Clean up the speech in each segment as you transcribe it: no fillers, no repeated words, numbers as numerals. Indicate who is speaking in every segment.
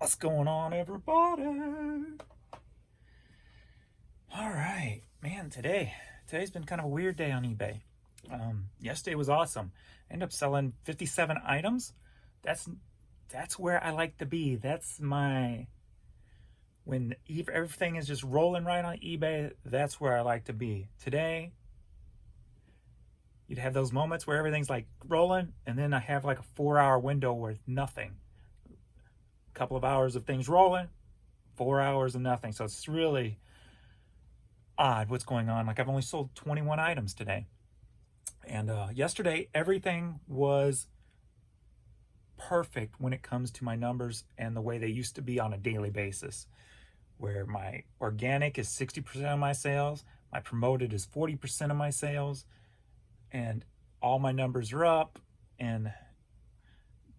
Speaker 1: What's going on, everybody? All right, man. Today's been kind of a weird day on eBay. Yesterday was awesome. I ended up selling 57 items. That's where I like to be. That's my when everything is just rolling right on eBay. That's where I like to be. Today, you'd have those moments where everything's like rolling, and then I have like a 4-hour window where nothing. A couple of hours of things rolling, 4 hours of nothing. So it's really odd what's going on. Like I've only sold 21 items today. And yesterday, everything was perfect when it comes to my numbers and the way they used to be on a daily basis, where my organic is 60% of my sales, my promoted is 40% of my sales, and all my numbers are up. And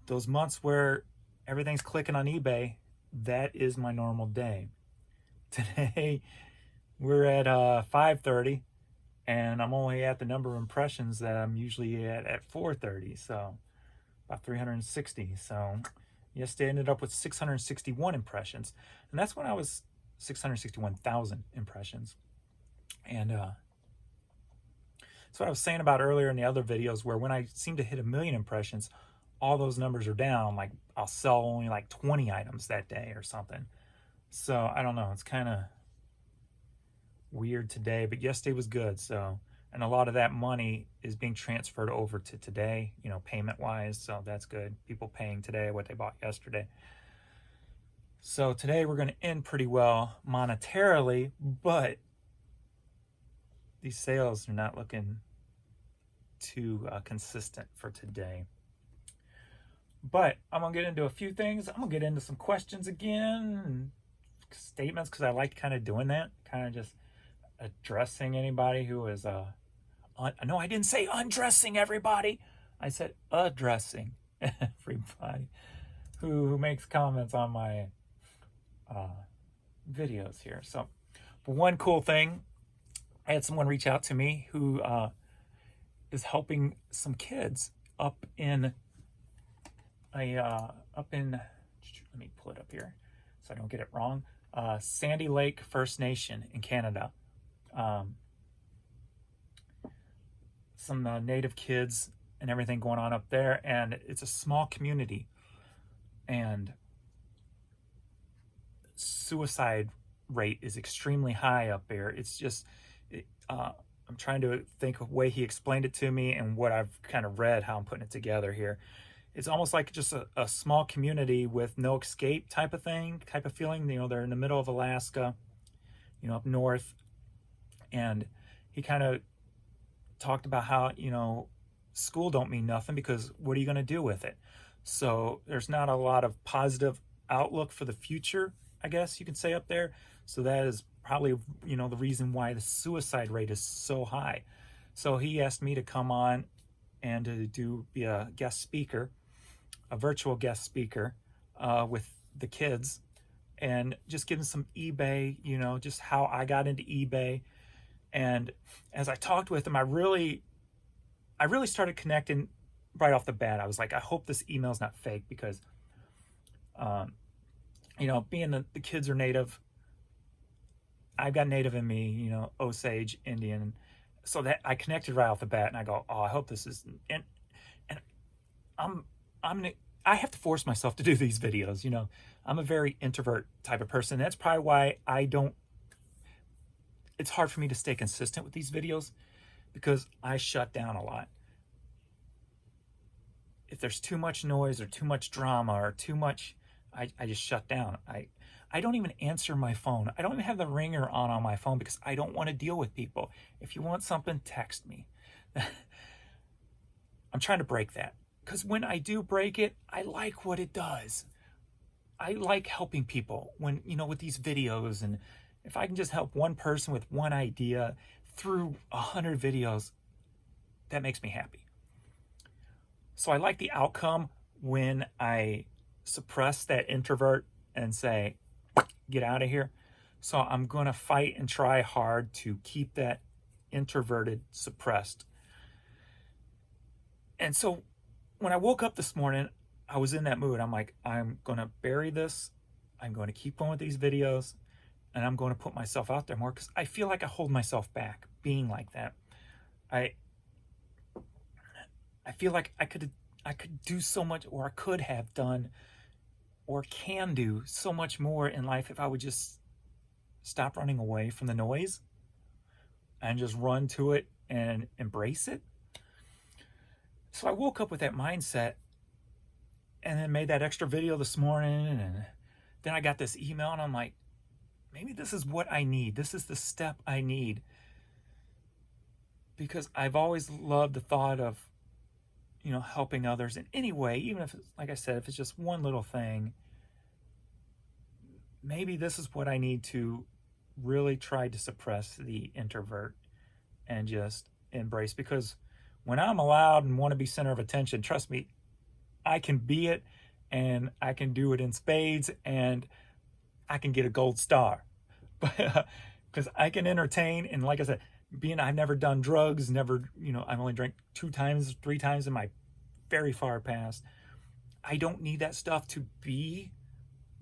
Speaker 1: those months where everything's clicking on eBay, that is my normal day. Today, we're at 5:30, and I'm only at the number of impressions that I'm usually at 4:30, so about 360. So yesterday I ended up with 661 impressions, and that's when I was 661,000 impressions. And that's what I was saying about earlier in the other videos, where when I seem to hit 1 million impressions, all those numbers are down. Like I'll sell only like 20 items that day or something. So I don't know. It's kind of weird today, but yesterday was good. So, and a lot of that money is being transferred over to today, payment wise. So that's good. People paying today what they bought yesterday. So today we're going to end pretty well monetarily, but these sales are not looking too consistent for today. But I'm going to get into a few things. I'm going to get into some questions again and statements, because I like kind of doing that, kind of just addressing anybody who is no, I didn't say undressing everybody. I said addressing everybody who makes comments on my videos here. So, but one cool thing, I had someone reach out to me who is helping some kids up in let me pull it up here so I don't get it wrong. Sandy Lake First Nation in Canada. Some native kids and everything going on up there, and it's a small community, and suicide rate is extremely high up there. It's just I'm trying to think of the way he explained it to me and what I've kind of read, how I'm putting it together here. It's almost like just a small community with no escape type of feeling. They're in the middle of Alaska, up north. And he kind of talked about how, school don't mean nothing, because what are you going to do with it? So there's not a lot of positive outlook for the future, I guess you could say, up there. So that is probably, the reason why the suicide rate is so high. So he asked me to come on and to be a guest speaker, a virtual guest speaker with the kids, and just give them some eBay, just how I got into eBay. And as I talked with him, I really started connecting right off the bat. I was like, I hope this email is not fake, because, being the kids are native, I've got native in me, Osage Indian. So that I connected right off the bat, and I go, oh, I hope this is, and I have to force myself to do these videos. I'm a very introvert type of person. That's probably why it's hard for me to stay consistent with these videos, because I shut down a lot. If there's too much noise or too much drama or too much, I just shut down. I don't even answer my phone. I don't even have the ringer on my phone, because I don't want to deal with people. If you want something, text me. I'm trying to break that, because when I do break it, I like what it does. I like helping people when, with these videos, and if I can just help one person with one idea through 100 videos, that makes me happy. So I like the outcome when I suppress that introvert and say, get out of here. So I'm going to fight and try hard to keep that introverted suppressed. And so when I woke up this morning, I was in that mood. I'm like, I'm going to bury this I'm going to keep going with these videos, and I'm going to put myself out there more, because I feel like I hold myself back being like that. I feel like I could do so much, or I could have done, or can do so much more in life if I would just stop running away from the noise and just run to it and embrace it. So I woke up with that mindset, and then made that extra video this morning, and then I got this email, and I'm like, maybe this is what I need. This is the step I need, because I've always loved the thought of, helping others in any way, even if, like I said, if it's just one little thing. Maybe this is what I need to really try to suppress the introvert and just embrace, because when I'm allowed and want to be center of attention, trust me, I can be it, and I can do it in spades, and I can get a gold star. But because I can entertain, and like I said, I've never done drugs, never, I've only drank 2 times, 3 times in my very far past. I don't need that stuff to be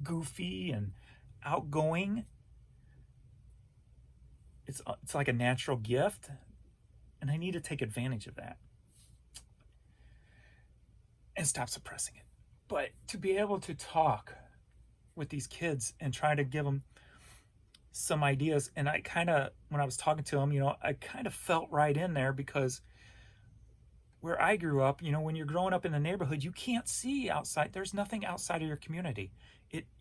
Speaker 1: goofy and outgoing. It's like a natural gift, and I need to take advantage of that and stop suppressing it. But to be able to talk with these kids and try to give them some ideas, and I kind of, when I was talking to them, I kind of felt right in there, because where I grew up, when you're growing up in the neighborhood, you can't see outside. There's nothing outside of your community.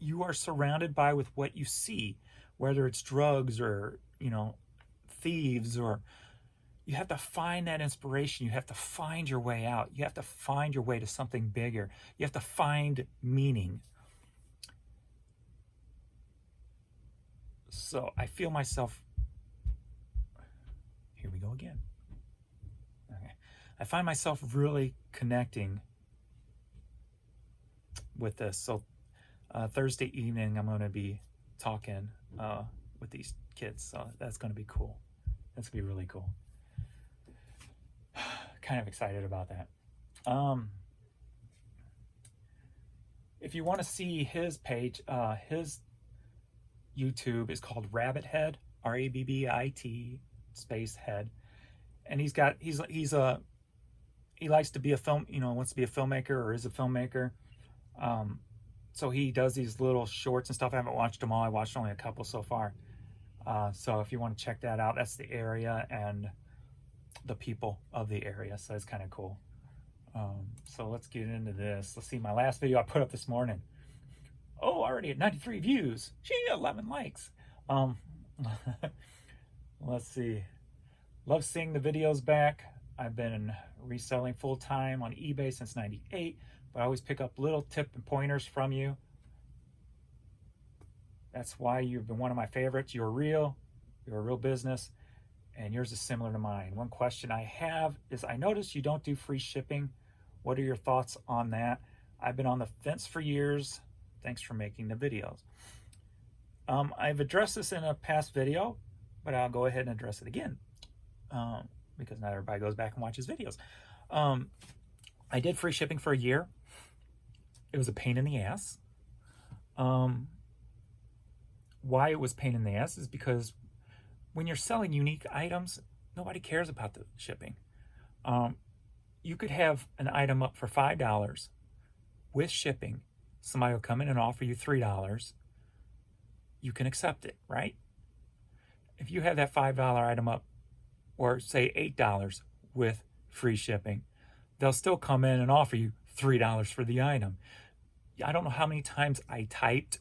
Speaker 1: You are surrounded by with what you see, whether it's drugs or, thieves, or you have to find that inspiration. You have to find your way out. You have to find your way to something bigger. You have to find meaning. So I feel myself, here we go again. Okay. I find myself really connecting with this. So Thursday evening, I'm going to be talking with these kids. So that's going to be cool. That's going to be really cool. Kind of excited about that. If you want to see his page, his YouTube is called Rabbit Head, RABBIT space head, and he likes to be a wants to be a filmmaker, or is a filmmaker. So he does these little shorts and stuff. I haven't watched them all. I watched only a couple so far. So if you want to check that out, that's the area and the people of the area. So it's kind of cool. So let's get into this. Let's see, my last video I put up this morning. Oh, already at 93 views. Gee, 11 likes. Let's see. Love seeing the videos back. I've been reselling full time on eBay since '98, but I always pick up little tip and pointers from you. That's why you've been one of my favorites. You're real business, and yours is similar to mine. One question I have is, I noticed you don't do free shipping. What are your thoughts on that? I've been on the fence for years. Thanks for making the videos. I've addressed this in a past video, but I'll go ahead and address it again, because not everybody goes back and watches videos. I did free shipping for a year. It was a pain in the ass. Why it was pain in the ass is because when you're selling unique items, nobody cares about the shipping. You could have an item up for $5 with shipping. Somebody will come in and offer you $3. You can accept it, right? If you have that $5 item up, or say $8 with free shipping, they'll still come in and offer you $3 for the item. I don't know how many times I typed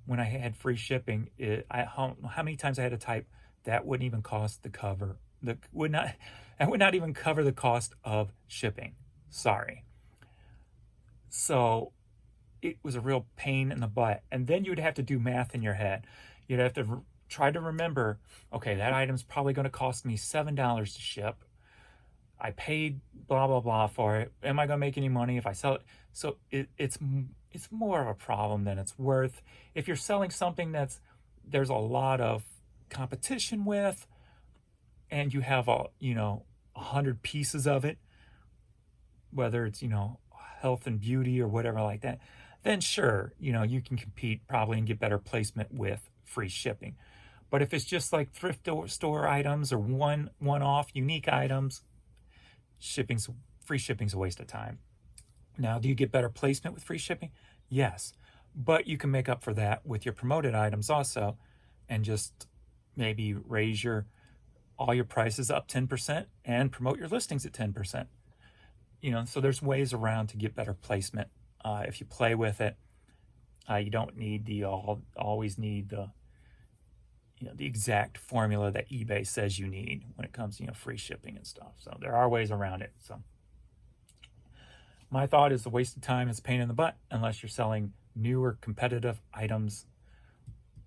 Speaker 1: when I had free shipping. How many times I had to type, that wouldn't even cost the cover. That would not even cover the cost of shipping. Sorry. So it was a real pain in the butt. And then you would have to do math in your head. You'd have to try to remember, okay, that item's probably going to cost me $7 to ship. I paid blah, blah, blah for it. Am I going to make any money if I sell it? So it's more of a problem than it's worth. If you're selling something there's a lot of competition with, and you have 100 pieces of it, whether it's, health and beauty or whatever like that, then sure, you can compete probably and get better placement with free shipping. But if it's just like thrift store items or one-off unique items, free shipping's a waste of time. Now, do you get better placement with free shipping? Yes. But you can make up for that with your promoted items also, and just maybe raise all your prices up 10% and promote your listings at 10%. So there's ways around to get better placement. If you play with it, you don't need always need the exact formula that eBay says you need when it comes to free shipping and stuff. So there are ways around it. So my thought is a waste of time. It's a pain in the butt unless you're selling newer competitive items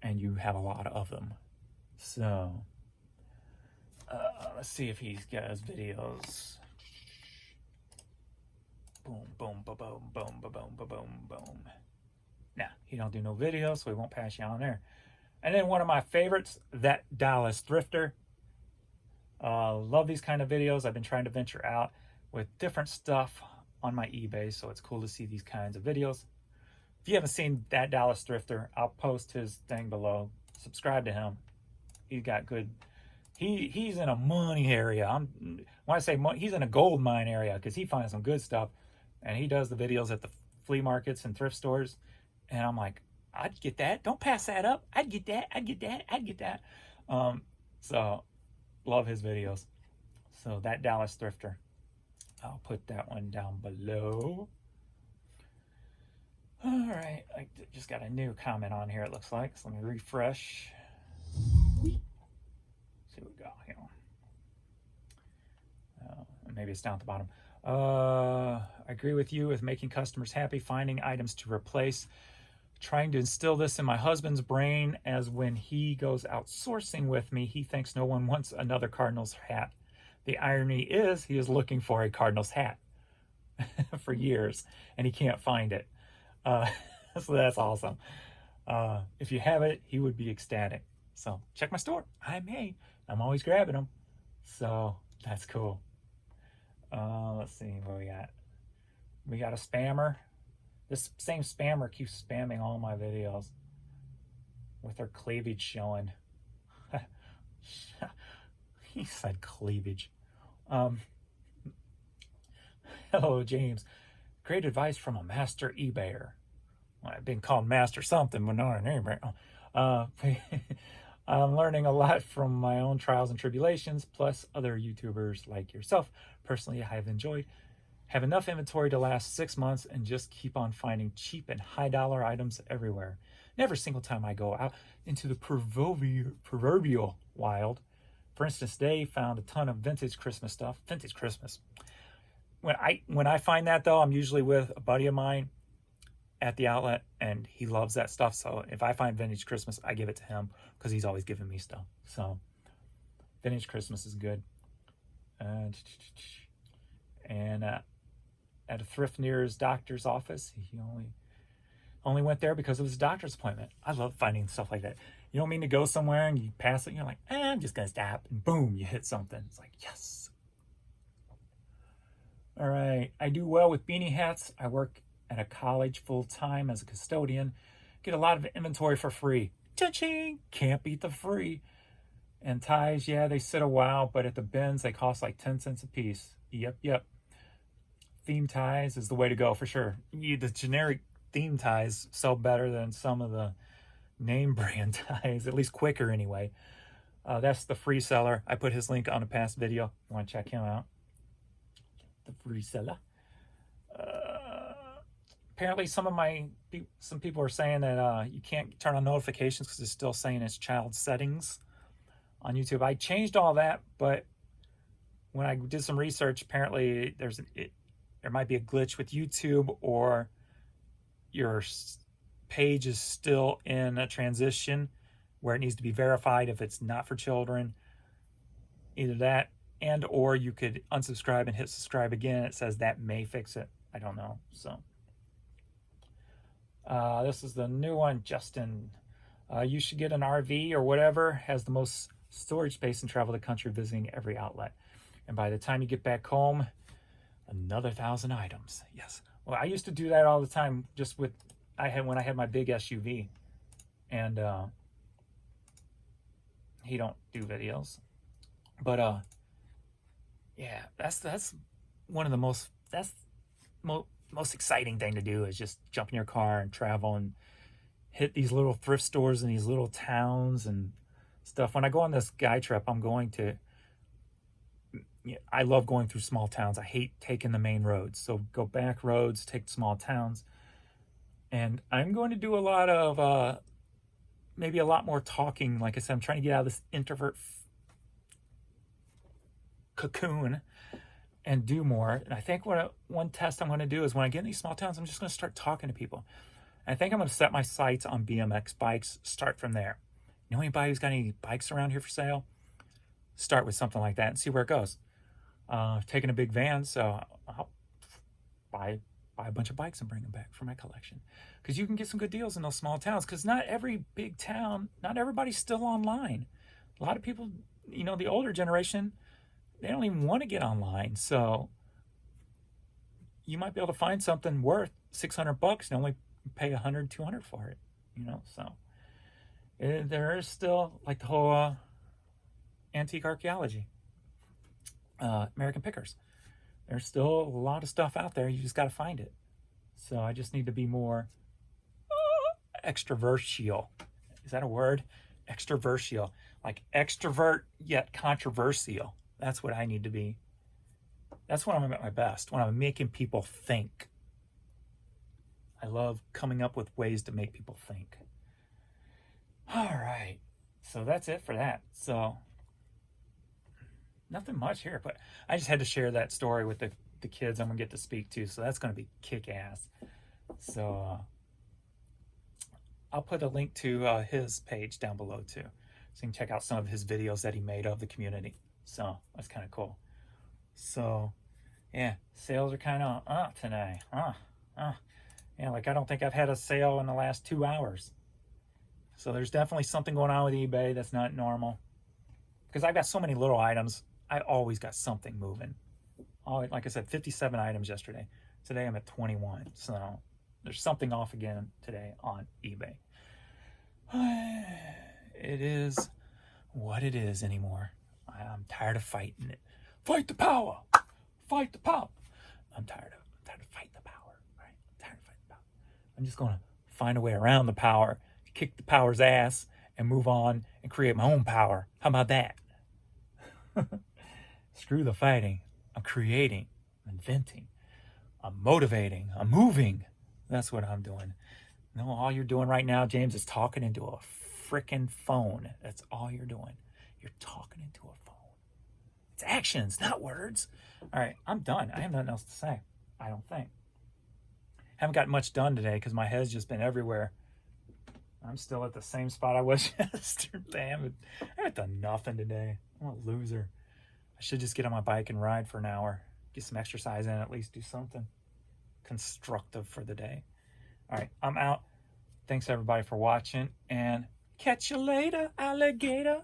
Speaker 1: and you have a lot of them. So let's see if he's got his videos. Boom, boom, ba boom, boom, ba boom, ba boom, boom. Nah, he don't do no videos, so he won't pass you on there. And then one of my favorites, that Dallas Thrifter. Love these kind of videos. I've been trying to venture out with different stuff on my eBay, so it's cool to see these kinds of videos. If you haven't seen that Dallas Thrifter, I'll post his thing below. Subscribe to him. He's got good. He's in a money area. When I say money, he's in a gold mine area because he finds some good stuff, and he does the videos at the flea markets and thrift stores. And I'm like, I'd get that. Don't pass that up. I'd get that. I'd get that. I'd get that. So love his videos. So that Dallas Thrifter. I'll put that one down below. All right. I just got a new comment on here, it looks like. So let me refresh. See what we got here. Maybe it's down at the bottom. I agree with you with making customers happy, finding items to replace. Trying to instill this in my husband's brain, as when he goes outsourcing with me, he thinks no one wants another Cardinals hat. The irony is he is looking for a Cardinals hat for years, and he can't find it. So that's awesome. If you have it, he would be ecstatic. So check my store. I'm always grabbing them. So that's cool. Let's see what we got. We got a spammer. This same spammer keeps spamming all my videos with her cleavage showing. He said cleavage. Hello, James. Great advice from a master eBayer. Well, I've been called master something, but not an eBayer. I'm learning a lot from my own trials and tribulations, plus other YouTubers like yourself. Personally, I have enjoyed. Have enough inventory to last 6 months and just keep on finding cheap and high dollar items everywhere. And every single time I go out into the proverbial wild. For instance, they found a ton of vintage Christmas stuff. Vintage Christmas. When I find that though, I'm usually with a buddy of mine at the outlet and he loves that stuff. So if I find vintage Christmas, I give it to him because he's always giving me stuff. So vintage Christmas is good. And at a thrift near his doctor's office. He only went there because of his doctor's appointment. I love finding stuff like that. You don't mean to go somewhere and you pass it and you're like, I'm just going to stop. And boom, you hit something. It's like, yes. All right. I do well with beanie hats. I work at a college full-time as a custodian. Get a lot of inventory for free. Cha-ching! Can't beat the free. And ties, yeah, they sit a while, but at the bins, they cost like 10 cents a piece. Yep. Theme ties is the way to go for sure. The generic theme ties sell better than some of the name brand ties, at least quicker anyway. That's the Reseller. I put his link on a past video. You want to check him out? The Reseller. Apparently some people are saying that you can't turn on notifications because it's still saying it's child settings on YouTube. I changed all that, but when I did some research, apparently there might be a glitch with YouTube, or your page is still in a transition where it needs to be verified if it's not for children. Either that and or you could unsubscribe and hit subscribe again. It says that may fix it. I don't know. So this is the new one, Justin. You should get an RV or whatever. Has the most storage space and travel the country visiting every outlet. And by the time you get back home, another 1,000 items. Yes. Well, I used to do that all the time. when I had my big SUV, and he don't do videos, but yeah, that's one of the most exciting thing to do is just jump in your car and travel and hit these little thrift stores in these little towns and stuff. When I go on this guy trip, I love going through small towns. I hate taking the main roads. So go back roads, take small towns. And I'm going to do a lot of, maybe a lot more talking. Like I said, I'm trying to get out of this introvert cocoon and do more. And I think one test I'm going to do is when I get in these small towns, I'm just going to start talking to people. I think I'm going to set my sights on BMX bikes, start from there. You know anybody who's got any bikes around here for sale? Start with something like that and see where it goes. Taking a big van, so I'll buy a bunch of bikes and bring them back for my collection. Because you can get some good deals in those small towns, because not every big town, not everybody's still online. A lot of people, the older generation, they don't even want to get online. So you might be able to find something worth $600 and only pay $100, $200 for it, so there is still like the whole antique archaeology, American pickers. There's still a lot of stuff out there. You just got to find it. So I just need to be more extroversial. Is that a word? Extroversial. Like extrovert yet controversial. That's what I need to be. That's when I'm at my best, when I'm making people think. I love coming up with ways to make people think. All right. So that's it for that. So nothing much here, but I just had to share that story with the kids I'm going to get to speak to. So that's going to be kick-ass. So I'll put a link to his page down below too. So you can check out some of his videos that he made of the community. So that's kind of cool. So yeah, sales are kind of today. Yeah, like I don't think I've had a sale in the last 2 hours. So there's definitely something going on with eBay that's not normal. Because I've got so many little items, I always got something moving. Like I said, 57 items yesterday. Today I'm at 21. So there's something off again today on eBay. It is what it is anymore. I'm tired of fighting it. Fight the power. Fight the power. I'm tired of fighting the power. Right? I'm tired of fighting the power. I'm just going to find a way around the power, kick the power's ass, and move on and create my own power. How about that? Screw the fighting. I'm creating. I'm inventing. I'm motivating. I'm moving. That's what I'm doing. All you're doing right now, James, is talking into a freaking phone. That's all you're doing. You're talking into a phone. It's actions, not words. All right, I'm done. I have nothing else to say, I don't think. Haven't got much done today because my head's just been everywhere. I'm still at the same spot I was yesterday. I haven't done nothing today. I'm a loser. I should just get on my bike and ride for an hour. Get some exercise in, at least do something constructive for the day. All right, I'm out. Thanks everybody for watching, and catch you later, alligator.